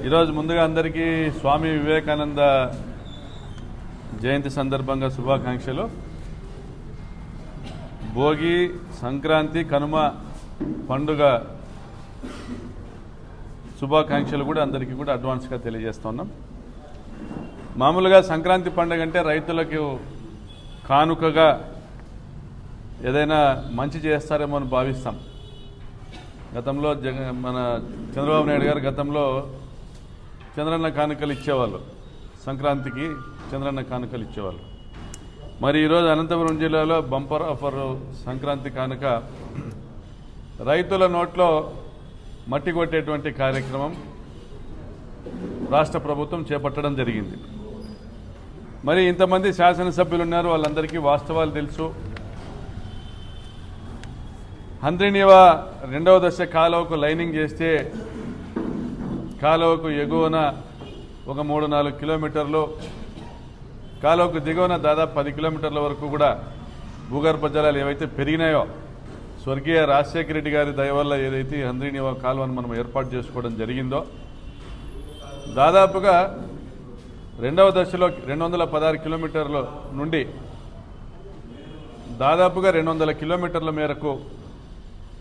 ఈరోజు ముందుగా అందరికీ స్వామి వివేకానంద జయంతి సందర్భంగా శుభాకాంక్షలు. భోగి, సంక్రాంతి, కనుమ పండుగ శుభాకాంక్షలు కూడా అందరికీ కూడా అడ్వాన్స్గా తెలియజేస్తున్నాం. మామూలుగా సంక్రాంతి పండుగ అంటే రైతులకు కానుకగా ఏదైనా మంచి చేస్తారేమో అని భావిస్తాం. గతంలో మన చంద్రబాబు నాయుడు గారు గతంలో చంద్రన్న కానుకలు ఇచ్చేవాళ్ళు, సంక్రాంతికి చంద్రన్న కానుకలు ఇచ్చేవాళ్ళు. మరి ఈరోజు అనంతపురం జిల్లాలో బంపర్ ఆఫర్ సంక్రాంతి కానుక రైతుల నోట్లో మట్టి కొట్టేటువంటి కార్యక్రమం రాష్ట్ర ప్రభుత్వం చేపట్టడం జరిగింది. మరి ఇంతమంది శాసనసభ్యులు ఉన్నారు, వాళ్ళందరికీ వాస్తవాలు తెలుసు. హంద్రీనీవా రెండవ దశ కాలువకు లైనింగ్ చేస్తే కాలువకు ఎగువన ఒక 3-4 కిలోమీటర్లు, కాలువకు దిగువన దాదాపు 10 కిలోమీటర్ల వరకు కూడా భూగర్భ జలాలు ఏవైతే పెరిగినాయో స్వర్గీయ రాజశేఖర రెడ్డి గారి దయ వల్ల ఏదైతే హంద్రీనీవా కాలువను మనం ఏర్పాటు చేసుకోవడం జరిగిందో దాదాపుగా రెండవ దశలో 216 కిలోమీటర్ల నుండి దాదాపుగా 200 కిలోమీటర్ల మేరకు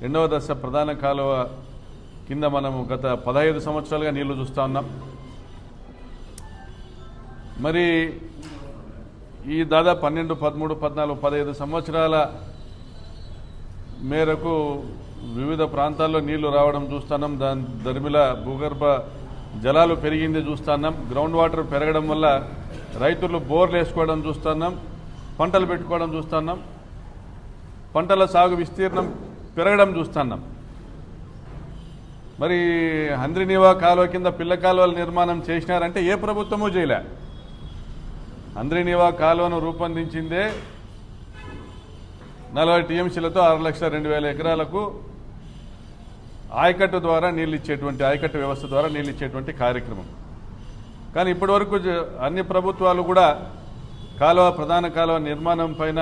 రెండవ దశ ప్రధాన కాలువ కింద మనము గత 15 సంవత్సరాలుగా నీళ్లు చూస్తూ ఉన్నాం. మరి ఈ దాదాపు 12, 13, 14, 15 సంవత్సరాల మేరకు వివిధ ప్రాంతాల్లో నీళ్లు రావడం చూస్తున్నాం. దాని దరిమిల భూగర్భ జలాలు పెరిగింది చూస్తున్నాం. గ్రౌండ్ వాటర్ పెరగడం వల్ల రైతులు బోర్లు వేసుకోవడం చూస్తున్నాం, పంటలు పెట్టుకోవడం చూస్తున్నాం, పంటల సాగు విస్తీర్ణం పెరగడం చూస్తున్నాం. మరి హంద్రీనీవా కాలువ కింద పిల్ల కాలువల నిర్మాణం చేసినారంటే ఏ ప్రభుత్వమూ చేయలే. హంద్రీనీవా కాలువను రూపొందించిందే 40 టీఎంసీలతో 6,02,000 ఎకరాలకు ఆయకట్టు ద్వారా నీళ్ళు ఇచ్చేటువంటి ఆయకట్టు వ్యవస్థ ద్వారా నీళ్ళు ఇచ్చేటువంటి కార్యక్రమం. కానీ ఇప్పటివరకు అన్ని ప్రభుత్వాలు కూడా ప్రధాన కాలువ నిర్మాణం పైన,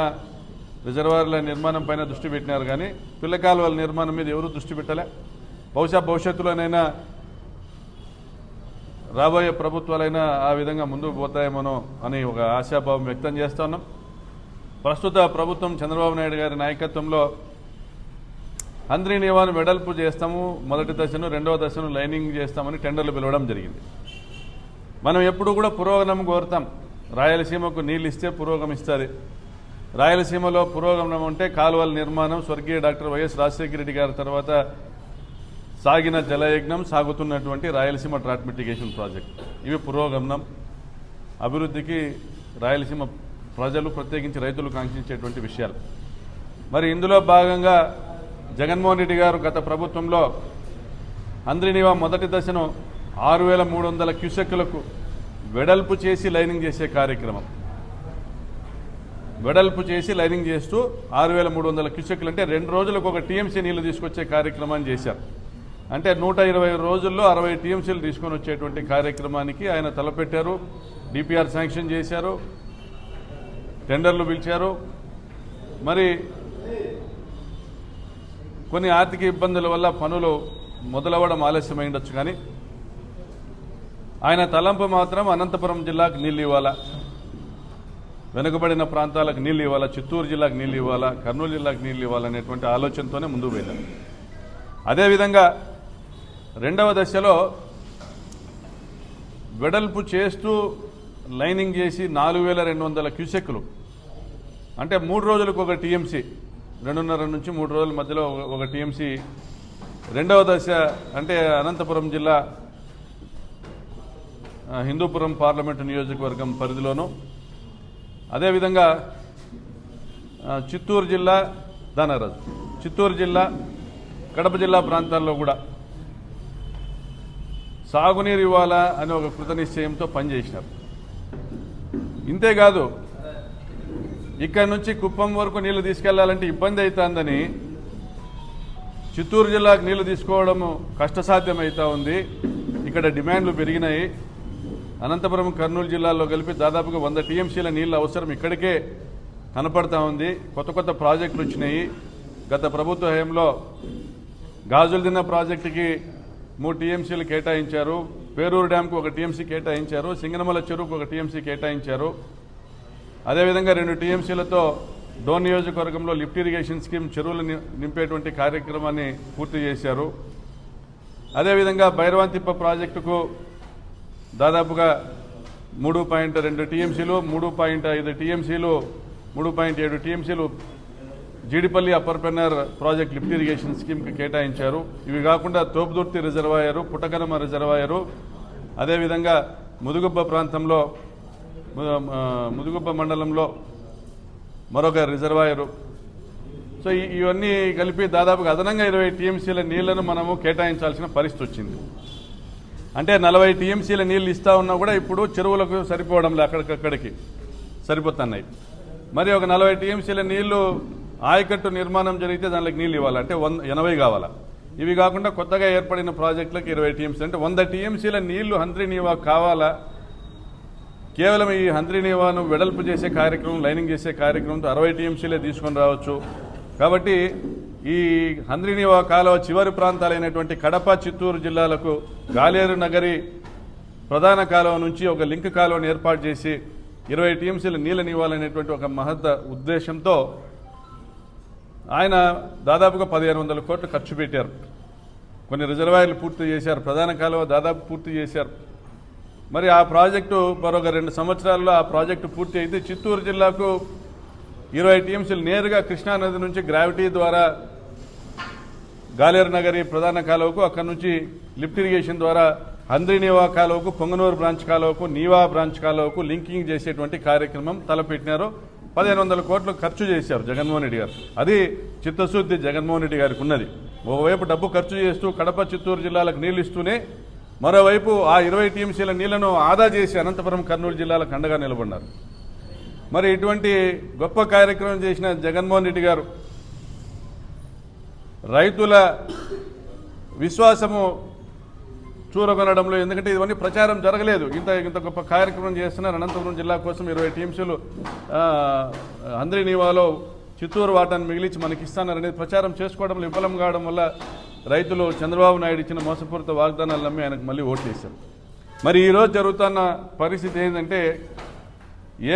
రిజర్వాయర్ల నిర్మాణం పైన దృష్టి పెట్టినారు. కానీ పిల్ల కాలువల నిర్మాణం మీద ఎవరు దృష్టి పెట్టలే. బహుశా భవిష్యత్తులోనైనా రాబోయే ప్రభుత్వాలైనా ఆ విధంగా ముందుకు పోతాయేమోనో అని ఒక ఆశాభావం వ్యక్తం చేస్తున్నాం. ప్రస్తుత ప్రభుత్వం చంద్రబాబు నాయుడు గారి నాయకత్వంలో హంద్రీనీవాను వెడల్పు చేస్తాము, మొదటి దశను రెండవ దశను లైనింగ్ చేస్తామని టెండర్లు పిలవడం జరిగింది. మనం ఎప్పుడు కూడా పురోగమనం కోరుతాం. రాయలసీమకు నీళ్ళు ఇస్తే పురోగమిస్తుంది. రాయలసీమలో పురోగమనం అంటే కాలువల నిర్మాణం, స్వర్గీయ డాక్టర్ వైఎస్ రాజశేఖర రెడ్డి గారి తర్వాత సాగిన జలయజ్ఞం, సాగుతున్నటువంటి రాయలసీమ ట్రాట్ మిటిగేషన్ ప్రాజెక్ట్, ఇవి పురోగమనం, అభివృద్ధికి రాయలసీమ ప్రజలు ప్రత్యేకించి రైతులు కాంక్షించేటువంటి విషయాలు. మరి ఇందులో భాగంగా జగన్మోహన్ రెడ్డి గారు గత ప్రభుత్వంలో హంద్రీనీవా మొదటి దశను 6,300 క్యూసెక్కులకు వెడల్పు చేసి లైనింగ్ చేసే కార్యక్రమం, వెడల్పు చేసి లైనింగ్ చేస్తూ 6,300 క్యూసెక్కులు అంటే 2 రోజులకు ఒక టీఎంసీ నీళ్లు తీసుకొచ్చే కార్యక్రమాన్ని చేశారు. అంటే 120 రోజుల్లో 60 టీఎంసీలు తీసుకొని వచ్చేటువంటి కార్యక్రమానికి ఆయన తలపెట్టారు. డిపిఆర్ శాంక్షన్ చేశారు, టెండర్లు పిలిచారు. మరి కొన్ని ఆర్థిక ఇబ్బందుల వల్ల పనులు మొదలవ్వడం ఆలస్యమైండొచ్చు. కానీ ఆయన తలంపు మాత్రం అనంతపురం జిల్లాకు నీళ్ళు ఇవ్వాలా, వెనుకబడిన ప్రాంతాలకు నీళ్ళు ఇవ్వాలా, చిత్తూరు జిల్లాకు నీళ్ళు ఇవ్వాలా, కర్నూలు జిల్లాకు నీళ్ళు ఇవ్వాలనేటువంటి ఆలోచనతోనే ముందుకు వెళ్ళారు. అదేవిధంగా రెండవ దశలో వెడల్పు చేస్తూ లైనింగ్ చేసి 4,200 క్యూసెక్కులు అంటే 3 రోజులకు ఒక టీఎంసీ, 2.5 నుంచి 3 రోజుల మధ్యలో ఒక టీఎంసీ రెండవ దశ అంటే అనంతపురం జిల్లా హిందూపురం పార్లమెంటు నియోజకవర్గం పరిధిలోనూ, అదేవిధంగా చిత్తూరు జిల్లా దానరాజు, చిత్తూరు జిల్లా, కడప జిల్లా ప్రాంతాల్లో కూడా సాగునీరు ఇవ్వాలా అని ఒక కృత నిశ్చయంతో పనిచేసినారు. ఇంతేకాదు ఇక్కడి నుంచి కుప్పం వరకు నీళ్లు తీసుకెళ్లాలంటే ఇబ్బంది అవుతుందని చిత్తూరు జిల్లాకు నీళ్లు తీసుకోవడము కష్టసాధ్యమవుతా ఉంది. ఇక్కడ డిమాండ్లు పెరిగినాయి. అనంతపురం, కర్నూలు జిల్లాల్లో కలిపి దాదాపుగా 100 టీఎంసీల నీళ్ల అవసరం ఇక్కడికే కనపడతా ఉంది. కొత్త కొత్త ప్రాజెక్టులు వచ్చినాయి. గత ప్రభుత్వ హయాంలో గాజులదిన్న ప్రాజెక్టుకి 3 టీఎంసీలు కేటాయించారు. పేరూరు డ్యాంకు 1 టీఎంసీ కేటాయించారు, సింగనమల చెరువుకు 1 టీఎంసీ కేటాయించారు. అదేవిధంగా 2 టీఎంసీలతో డోన్ నియోజకవర్గంలో లిఫ్ట్ ఇరిగేషన్ స్కీమ్ చెరువులు నింపేటువంటి కార్యక్రమాన్ని పూర్తి చేశారు. అదేవిధంగా భైరవాంతిప్ప ప్రాజెక్టుకు దాదాపుగా 3.2 టీఎంసీలు, 3.5 టీఎంసీలు, 3.7 టీఎంసీలు Jeedipalli upper Pennar project lift irrigation స్కీమ్కి కేటాయించారు. ఇవి కాకుండా తోపుదుర్తి రిజర్వాయరు, పుట్టగనమ రిజర్వాయరు, అదేవిధంగా ముదుగుబ్బ ప్రాంతంలో ముదుగుబ్బ మండలంలో మరొక రిజర్వాయరు. సో ఇవన్నీ కలిపి దాదాపుగా అదనంగా 20 టీఎంసీల నీళ్లను మనము కేటాయించాల్సిన పరిస్థితి వచ్చింది. అంటే 40 టీఎంసీల నీళ్లు ఇస్తా ఉన్నా కూడా ఇప్పుడు చెరువులకు సరిపోవడంలో అక్కడికక్కడికి సరిపోతున్నాయి. మరి ఒక 40 టీఎంసీల నీళ్లు ఆయకట్టు నిర్మాణం జరిగితే దానికి నీళ్ళు ఇవ్వాలి, అంటే 80 కావాలా. ఇవి కాకుండా కొత్తగా ఏర్పడిన ప్రాజెక్టులకు 20 టీఎంసీ, అంటే 100 టీఎంసీల నీళ్లు హంద్రీనీవా కావాలా. కేవలం ఈ హంద్రీనీవాను వెడల్పు చేసే కార్యక్రమం, లైనింగ్ చేసే కార్యక్రమంతో 60 టీఎంసీలే తీసుకొని రావచ్చు. కాబట్టి ఈ హంద్రీనీవా కాలువ చివరి ప్రాంతాలైనటువంటి కడప, చిత్తూరు జిల్లాలకు గాలేరు నగరి ప్రధాన కాలువ నుంచి ఒక లింక్ కాలువను ఏర్పాటు చేసి 20 టీఎంసీల నీళ్ళని ఇవ్వాలనేటువంటి ఒక మహత్త ఉద్దేశంతో ఆయన దాదాపుగా 1500 కోట్లు ఖర్చు పెట్టారు. కొన్ని రిజర్వాయర్లు పూర్తి చేశారు, ప్రధాన కాలువ దాదాపు పూర్తి చేశారు. మరి ఆ ప్రాజెక్టు మరొక 2 సంవత్సరాల్లో ఆ ప్రాజెక్టు పూర్తి అయితే చిత్తూరు జిల్లాకు 20 టీఎంసీలు నేరుగా కృష్ణానది నుంచి గ్రావిటీ ద్వారా గాలేరు నగరి ప్రధాన కాలువకు, అక్కడి నుంచి లిఫ్ట్ ఇరిగేషన్ ద్వారా హంద్రీనీవా కాలువకు, పొంగనూరు బ్రాంచ్ కాలువకు, నీవా బ్రాంచ్ కాలువకు లింకింగ్ చేసేటువంటి కార్యక్రమం తలపెట్టినారు. 1500 కోట్లు ఖర్చు చేశారు జగన్మోహన్ రెడ్డి గారు. అది చిత్తశుద్ధి జగన్మోహన్ రెడ్డి గారికి ఉన్నది. ఒకవైపు డబ్బు ఖర్చు చేస్తూ కడప, చిత్తూరు జిల్లాలకు నీళ్లు ఇస్తూనే మరోవైపు ఆ 20 టీఎంసీల నీళ్లను ఆదా చేసి అనంతపురం, కర్నూలు జిల్లాలకు అండగా నిలబడ్డారు. మరి ఇటువంటి గొప్ప కార్యక్రమం చేసిన జగన్మోహన్ రెడ్డి గారు రైతుల విశ్వాసము చూరగొనడంలో, ఎందుకంటే ఇవన్నీ ప్రచారం జరగలేదు, ఇంత గొప్ప కార్యక్రమం చేస్తున్నారు. అనంతపురం జిల్లా కోసం 20 టీఎంసీలు హంద్రీనీవాలో చిత్తూరు వాటాన్ని మిగిలించి మనకి ఇస్తాననేది ప్రచారం చేసుకోవడంలో విఫలం కావడం వల్ల రైతులు చంద్రబాబు నాయుడు ఇచ్చిన మోసపూరిత వాగ్దానాలు నమ్మి ఆయనకు మళ్ళీ ఓట్లు వేశారు. మరి ఈరోజు జరుగుతున్న పరిస్థితి ఏంటంటే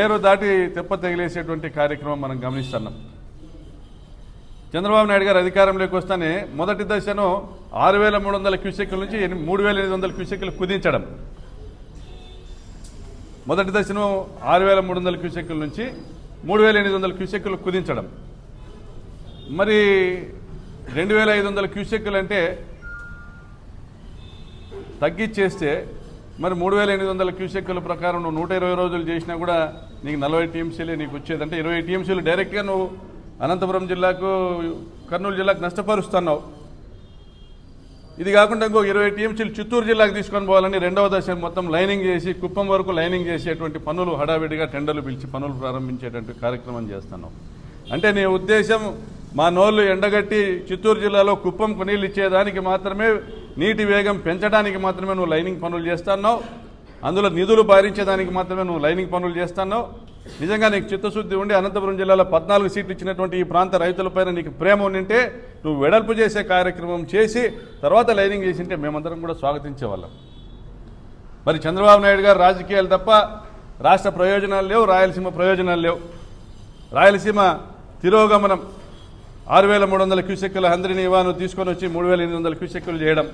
ఏరు దాటి తెప్ప తగిలేసేటువంటి కార్యక్రమం మనం గమనిస్తున్నాం. చంద్రబాబు నాయుడు గారు అధికారంలోకి వస్తానే మొదటి దశను 6300 క్యూసెక్కుల నుంచి 3800 క్యూసెక్కులు కుదించడం. మొదటి దశను 6300 క్యూసెక్కుల నుంచి 3800 క్యూసెక్కులు కుదించడం. మరి 2500 క్యూసెక్కులు అంటే తగ్గించేస్తే మరి 3800 క్యూసెక్కుల ప్రకారం నువ్వు 120 రోజులు చేసినా కూడా నీకు 40 టీఎంసీలే నీకు వచ్చేది. అంటే 20 టీఎంసీలు డైరెక్ట్గా నువ్వు అనంతపురం జిల్లాకు, కర్నూలు జిల్లాకు నష్టపరుస్తున్నావు. ఇది కాకుండా ఇంకో 20 టీఎంసీలు చిత్తూరు జిల్లాకు తీసుకొని పోవాలని రెండవ దశ మొత్తం లైనింగ్ చేసి కుప్పం వరకు లైనింగ్ చేసేటువంటి పనులు హడావిడిగా టెండర్లు పిలిచి పనులు ప్రారంభించేటువంటి కార్యక్రమం చేస్తున్నావు. అంటే నీ ఉద్దేశం మా నోళ్లు ఎండగట్టి చిత్తూరు జిల్లాలో కుప్పంకు నీళ్ళు ఇచ్చేదానికి మాత్రమే, నీటి వేగం పెంచడానికి మాత్రమే నువ్వు లైనింగ్ పనులు చేస్తున్నావు. అందులో నిధులు భారించేదానికి మాత్రమే నువ్వు లైనింగ్ పనులు చేస్తున్నావు. నిజంగా నీకు చిత్తశుద్ధి ఉండి అనంతపురం జిల్లాలో 14 సీట్లు ఇచ్చినటువంటి ఈ ప్రాంత రైతులపైన నీకు ప్రేమ ఉండింటే నువ్వు వెడల్పు చేసే కార్యక్రమం చేసి తర్వాత లైనింగ్ చేసింటే మేమందరం కూడా స్వాగతించేవాళ్ళం. మరి చంద్రబాబు నాయుడు గారు రాజకీయాలు తప్ప రాష్ట్ర ప్రయోజనాలు లేవు, రాయలసీమ ప్రయోజనాలు లేవు. రాయలసీమ తిరోగమనం 6300 క్యూసెక్కుల హంద్రీనీవాను తీసుకొని వచ్చి 3800 క్యూసెక్కులు చేయడం,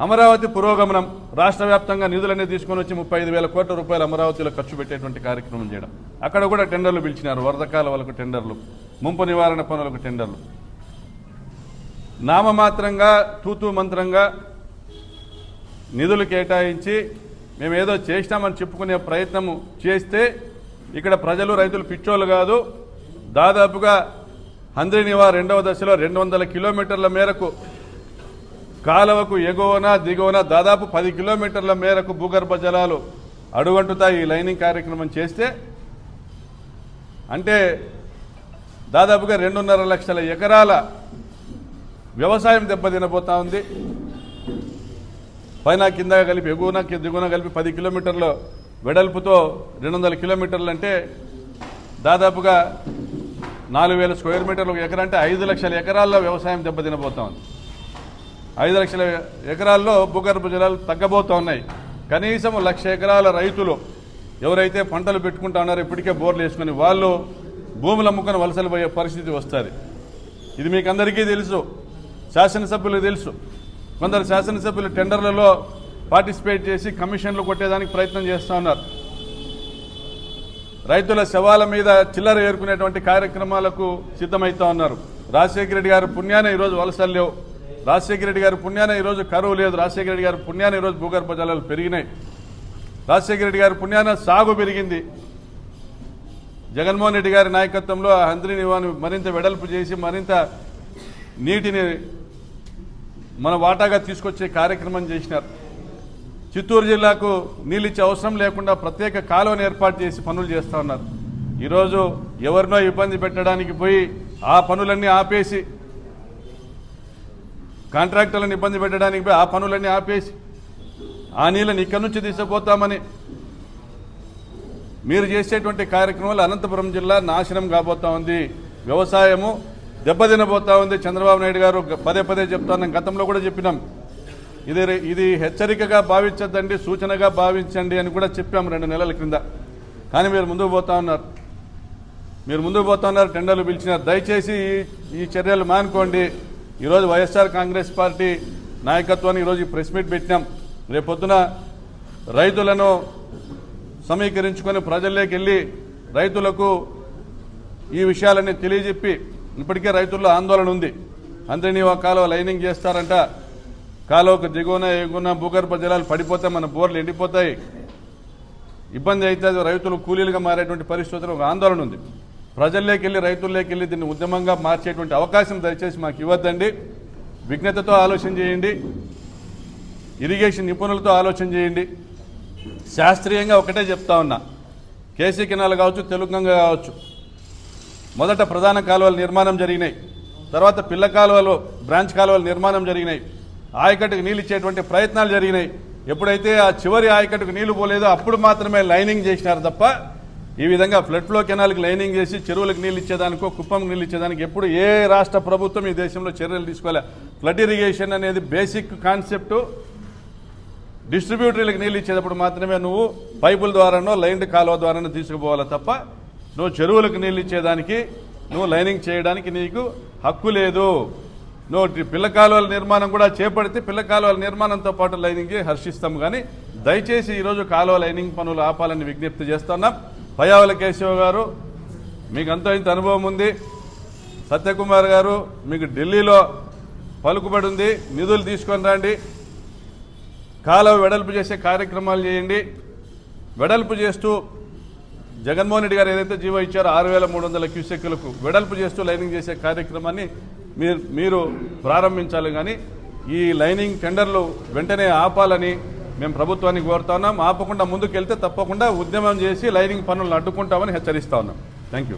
అమరావతి పురోగమనం, రాష్ట్ర వ్యాప్తంగా నిధులన్నీ తీసుకొని వచ్చి 35,000 కోట్ల రూపాయలు అమరావతిలో ఖర్చు పెట్టేటువంటి కార్యక్రమం చేయడం. అక్కడ కూడా టెండర్లు పిలిచినారు, వరద కాలువలకు టెండర్లు, ముంపు నివారణ పనులకు టెండర్లు. నామమాత్రంగా తూతూ మంత్రంగా నిధులు కేటాయించి మేమేదో చేసినామని చెప్పుకునే ప్రయత్నము చేస్తే ఇక్కడ ప్రజలు, రైతులు పిచ్చోళ్ళు కాదు. దాదాపుగా హంద్రీనీవా రెండవ దశలో 200 కిలోమీటర్ల మేరకు కాలువకు ఎగువన దిగువన దాదాపు 10 కిలోమీటర్ల మేరకు భూగర్భ జలాలు అడుగంటుతాయి ఈ లైనింగ్ కార్యక్రమం చేస్తే. అంటే దాదాపుగా 2.5 లక్షల ఎకరాల వ్యవసాయం దెబ్బతినబోతా ఉంది. పైన కింద కలిపి, ఎగువన దిగువన కలిపి 10 కిలోమీటర్ల వెడల్పుతో 200 కిలోమీటర్లు అంటే దాదాపుగా 4000 స్క్వేర్ మీటర్లు ఒక ఎకరా, అంటే 5 లక్షల ఎకరాల్లో వ్యవసాయం దెబ్బతినబోతా ఉంది. 5 లక్షల ఎకరాల్లో భూగర్భ జలాలు తగ్గబోతా ఉన్నాయి. కనీసం 1,00,000 ఎకరాల రైతులు ఎవరైతే పంటలు పెట్టుకుంటా ఉన్నారో ఇప్పటికే బోర్లు వేసుకుని వాళ్ళు భూములు అమ్ముకొని వలసలు పోయే పరిస్థితి వస్తుంది. ఇది మీకు అందరికీ తెలుసు, శాసనసభ్యులకు తెలుసు. కొందరు శాసనసభ్యులు టెండర్లలో పార్టిసిపేట్ చేసి కమిషన్లు కొట్టేదానికి ప్రయత్నం చేస్తూ ఉన్నారు. రైతుల శవాల మీద చిల్లర ఏరుకునేటువంటి కార్యక్రమాలకు సిద్ధమవుతా ఉన్నారు. రాజశేఖర రెడ్డి గారి పుణ్యాన ఈరోజు వలసలు లేవు. రాజశేఖర రెడ్డి గారి పుణ్యాన ఈరోజు కరువు లేదు. రాజశేఖర రెడ్డి గారి పుణ్యాన ఈరోజు భూగర్భ జలాలు పెరిగినాయి. రాజశేఖర రెడ్డి గారి పుణ్యాన సాగు పెరిగింది. జగన్మోహన్ రెడ్డి గారి నాయకత్వంలో హంద్రీనివాను మరింత వెడల్పు చేసి మరింత నీటిని మన వాటాగా తీసుకొచ్చే కార్యక్రమం చేసినారు. చిత్తూరు జిల్లాకు నీళ్ళు ఇచ్చే అవసరం లేకుండా ప్రత్యేక కాలువను ఏర్పాటు చేసి పనులు చేస్తూ ఉన్నారు. ఈరోజు ఎవరినో ఇబ్బంది పెట్టడానికి పోయి ఆ పనులన్నీ ఆపేసి, కాంట్రాక్టర్లను ఇబ్బంది పెట్టడానికి పోయి ఆ పనులన్నీ ఆపేసి ఆ నీళ్ళని ఇక్కడి నుంచి తీసుకుపోతామని మీరు చేసేటువంటి కార్యక్రమాలు అనంతపురం జిల్లా నాశనం కాబోతా ఉంది. వ్యవసాయము దెబ్బతినబోతా ఉంది. చంద్రబాబు నాయుడు గారు పదే పదే చెప్తాను, గతంలో కూడా చెప్పినాం. ఇది హెచ్చరికగా భావించద్దండి, సూచనగా భావించండి అని కూడా చెప్పాము 2 నెలల క్రింద. కానీ మీరు ముందుకు పోతా ఉన్నారు, టెండర్లు పిలిచినారు. దయచేసి ఈ చర్యలు మానుకోండి. ఈరోజు వైఎస్ఆర్ కాంగ్రెస్ పార్టీ నాయకత్వాన్ని ఈరోజు ప్రెస్ మీట్ పెట్టినాం. రేపొద్దున రైతులను సమీకరించుకొని ప్రజల్లోకి వెళ్ళి రైతులకు ఈ విషయాలన్నీ తెలియజెప్పి, ఇప్పటికే రైతుల్లో ఆందోళన ఉంది. హంద్రీనివా కాలువ లైనింగ్ చేస్తారంట, కాలువకు దిగువన ఎగువన భూగర్భ జలాలు పడిపోతే మన బోర్లు ఎండిపోతాయి, ఇబ్బంది అవుతుంది, రైతులు కూలీలుగా మారేటువంటి పరిస్థితుల్లో ఒక ఆందోళన ఉంది. ప్రజల్లోకి వెళ్ళి రైతుల్లోకి వెళ్ళి దీన్ని ఉద్యమంగా మార్చేటువంటి అవకాశం దయచేసి మాకు ఇవ్వద్దండి. విజ్ఞతతో ఆలోచన చేయండి, ఇరిగేషన్ నిపుణులతో ఆలోచన చేయండి. శాస్త్రీయంగా ఒకటే చెప్తా ఉన్నా, కేసీ కెనాల్ కావచ్చు, తెలుగంగా కావచ్చు, మొదట ప్రధాన కాలువల నిర్మాణం జరిగినాయి, తర్వాత పిల్ల కాలువలు, బ్రాంచ్ కాలువల నిర్మాణం జరిగినాయి, ఆయకట్టుకు నీళ్ళు ఇచ్చేటువంటి ప్రయత్నాలు జరిగినాయి. ఎప్పుడైతే ఆ చివరి ఆయకట్టుకు నీళ్లు పోలేదో అప్పుడు మాత్రమే లైనింగ్ చేసినారు తప్ప ఈ విధంగా ఫ్లడ్ ఫ్లో కెనాల్కి లైనింగ్ చేసి చెరువులకు నీళ్ళు ఇచ్చేదానికో కుప్పంకి నీళ్ళు ఇచ్చేదానికి ఎప్పుడు ఏ రాష్ట్ర ప్రభుత్వం ఈ దేశంలో చర్యలు తీసుకోలే. ఫ్లడ్ ఇరిగేషన్ అనేది బేసిక్ కాన్సెప్టు. డిస్ట్రిబ్యూటరీలకు నీళ్ళు ఇచ్చేటప్పుడు మాత్రమే నువ్వు పైపుల ద్వారానో లైన్డ్ కాలువ ద్వారానో తీసుకుపోవాలి తప్ప నువ్వు చెరువులకు నీళ్ళు ఇచ్చేదానికి, నువ్వు లైనింగ్ చేయడానికి నీకు హక్కు లేదు. నువ్వు పిల్ల కాలువల నిర్మాణం కూడా చేపడితే పిల్ల కాలువల నిర్మాణంతో పాటు లైనింగ్ హర్షిస్తాం. కానీ దయచేసి ఈరోజు కాలువ లైనింగ్ పనులు ఆపాలని విజ్ఞప్తి చేస్తున్నాం. పయ్యావుల కేశవ గారు, మీకు అంత ఇంత అనుభవం ఉంది. సత్యకుమార్ గారు, మీకు ఢిల్లీలో పలుకుబడి ఉంది, నిధులు తీసుకొని రండి, కాలువ వెడల్పు చేసే కార్యక్రమాలు చేయండి. వెడల్పు చేస్తూ జగన్మోహన్ రెడ్డి గారు ఏదైతే జీవో ఇచ్చారో 6,300 క్యూసెక్కులకు వెడల్పు చేస్తూ లైనింగ్ చేసే కార్యక్రమాన్ని మీరు ప్రారంభించాలి. కానీ ఈ లైనింగ్ టెండర్లు వెంటనే ఆపాలని మేము ప్రభుత్వాన్ని కోరుతా ఉన్నాం. ఆపకుండా ముందుకెళ్తే తప్పకుండా ఉద్యమం చేసి లైనింగ్ పనులను అడ్డుకుంటామని హెచ్చరిస్తా ఉన్నాం. Thank you.